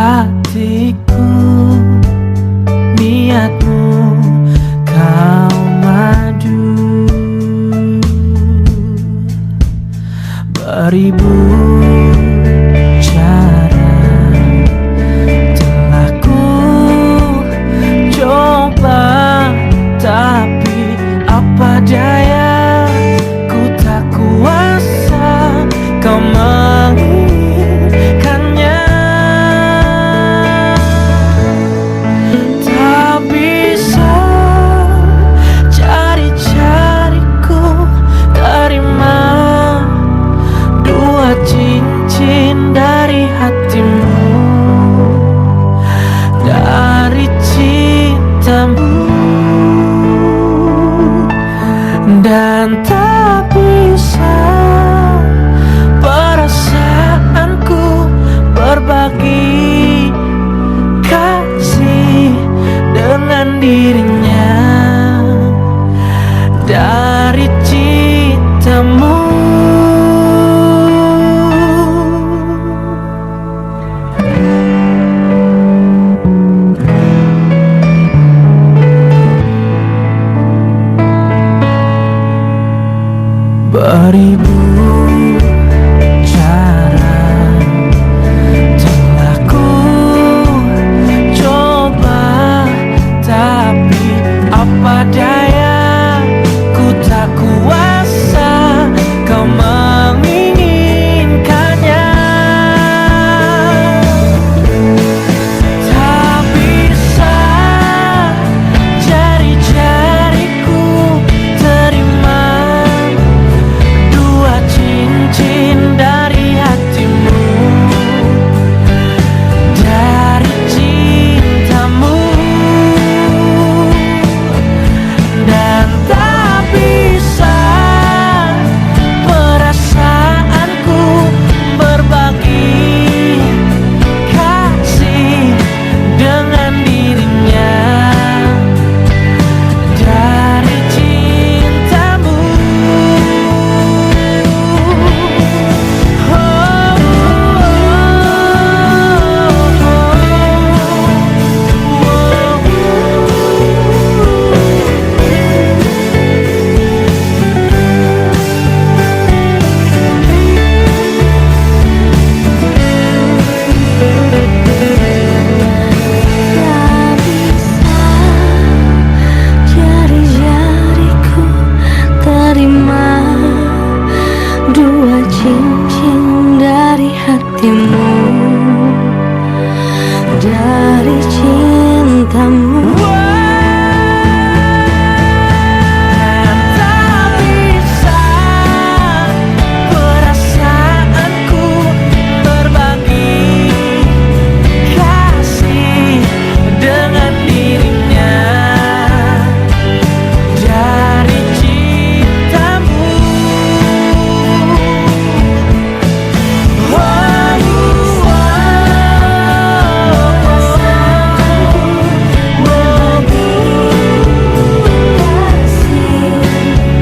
hatiku, niatmu kau madu. Beribu cara telah ku coba, tapi apa daya, ku tak kuasa kau menginginkannya. Tak bisa cari-cariku terima dua cincin dari hatimu, dari cintamu. Dan tak bisa perasaanku berbagi kasih dengan dirinya, dari cintamu. Beribu cara telah ku coba, tapi apa daya, ku tak kuasa kau menginginkannya. Tak bisa jari-jariku terima dua cincin dari hatimu, dari cintamu. Dan tak bisa perasaanku berbagi kasih dengan dirinya, dari cintamu. Jari-jariku terima dua cincin dari hatimu, dari cintamu. Dan tak bisa perasaanku berbagi kasih dengan dirinya, dari cintamu.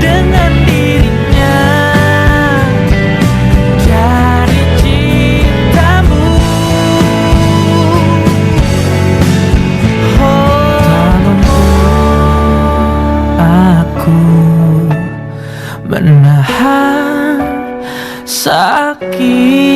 Dengan dirinya, dari cintamu. Tak mampu aku menahan sakit